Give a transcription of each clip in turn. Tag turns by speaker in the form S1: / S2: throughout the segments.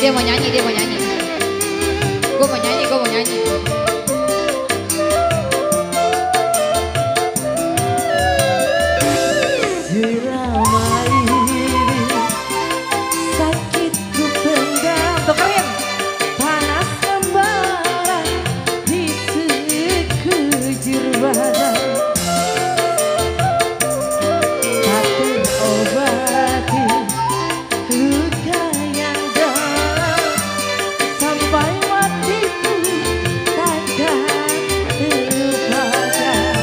S1: Dia mau nyanyi, dia mau nyanyi. Gue mau nyanyi, gue mau nyanyi.
S2: Selama ini sakit ku pendam. Tuh keren. Panas membara di sekujur badan. Tak terobati luka yang dalam. Sampai matiku takkan terlupakan.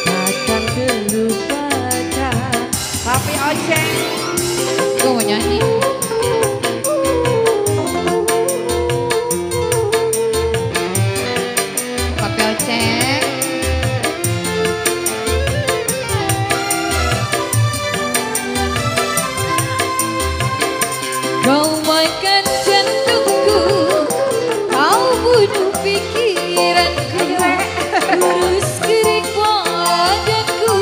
S2: Takkan terlupakan. Papi Oceng.
S1: Gue mau nyanyi. Papi Oceng. Kau makan jantungku, kau bunuh pikiranku, urus kering badanku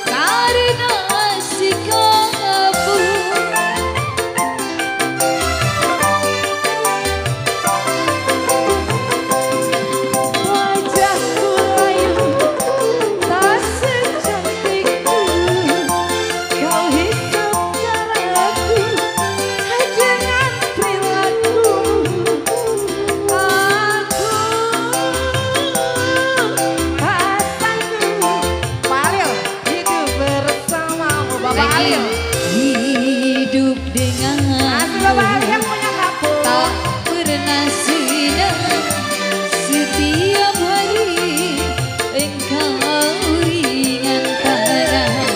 S1: karena sikapmu.
S2: Wajahku layu tak secantikku. Kau hisap darahku dengan perilaku. Aku pasanganmu Palil hidup bersamamu Bapak
S1: Lagi.
S2: Alil.
S1: Hidup denganmu
S2: Bapak Alil yang punya kampung.
S1: tak pernah senang. Setiap hari engkau ringan tangan.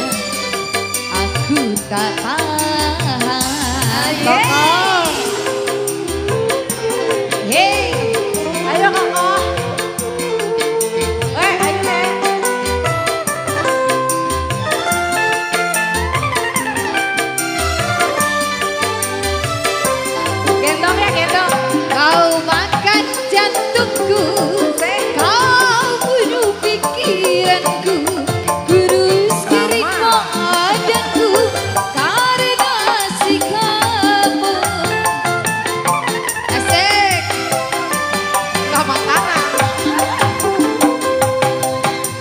S1: Aku tak tahan. Kokoh. Hey.
S2: Ayo Kokoh. Ayo Nek. Gendong ya gendong.
S1: Kau makan jantungku, kau bunuh pikiranku, kurus kering badanku karena sikapmu. Asik.
S2: Gak makanan.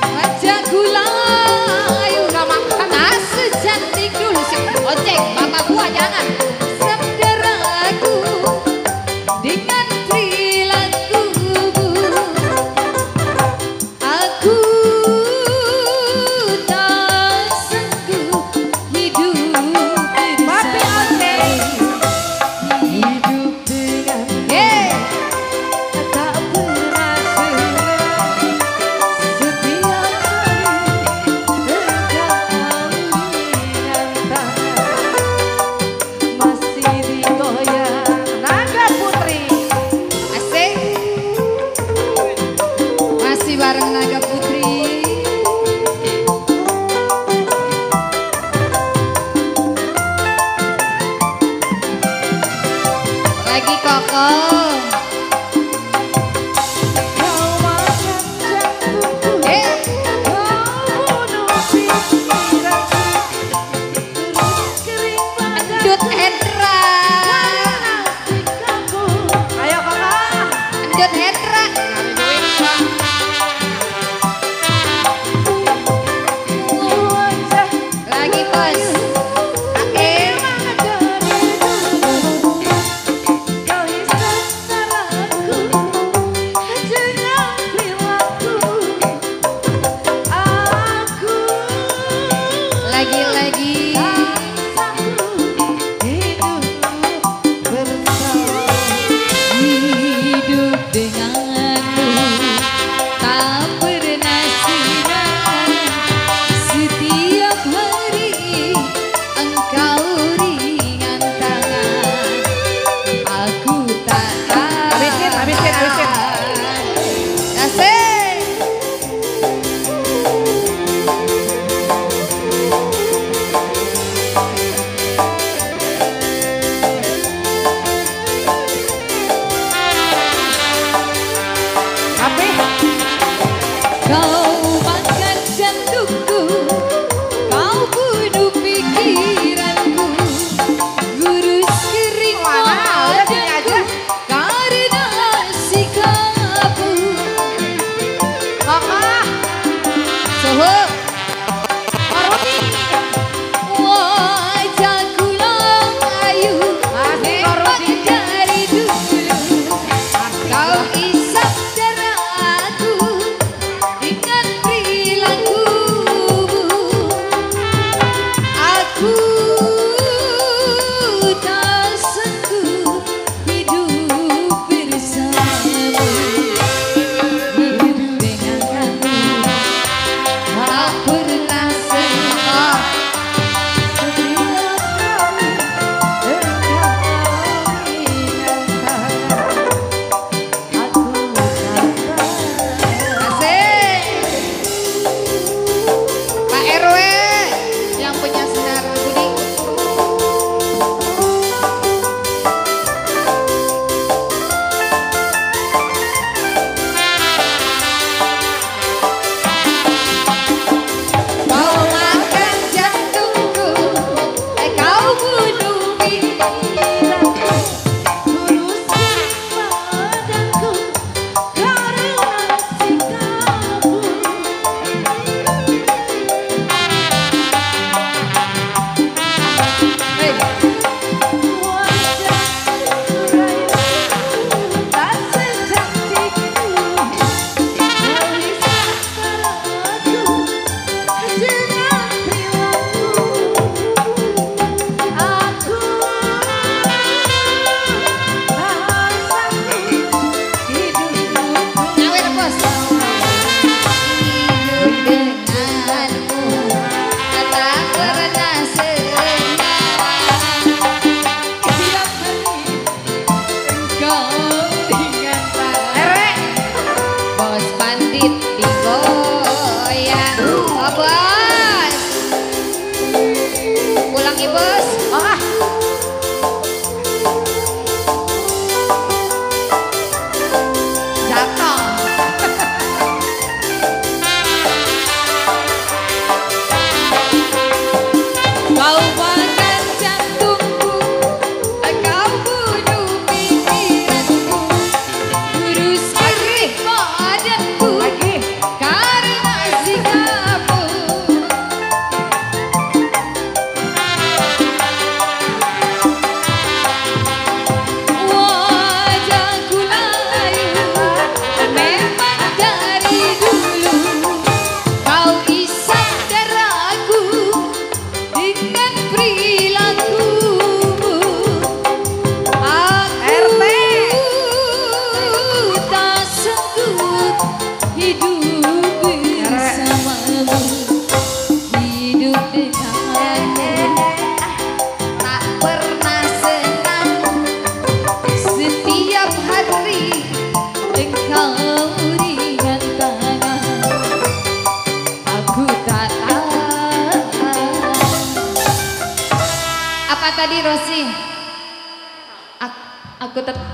S1: Wajahku layu,
S2: Gak makan.
S1: tak secantik dulu si Oceng, bapak gua jangan. Saudaraku dengan perilakumu, aku tak sanggup hidup
S2: Papi Oceng.
S1: bersamamu.
S2: Hidup dengan
S1: Hey.
S2: tak pernah senang. Setiap hari engkau ringan tangan. Masih digoyang Naga Putri.
S1: Asik. Masih bareng Naga Putri. Lagi Kokoh.
S2: Kau makan jantungku.
S1: Eh.
S2: Kau bunuh pikiranku. Kurus kering
S1: Endut
S2: badanku.
S1: Hendra.
S2: Sikapmu. Ayo Kakak.
S1: Endut Hendra.
S2: Wajah
S1: Lagi Bos. Akhir.
S2: memang dari dulu. Kau hisap
S1: kau ringan tangan, aku tak tahan. Apa tadi Rosi? Aku tetap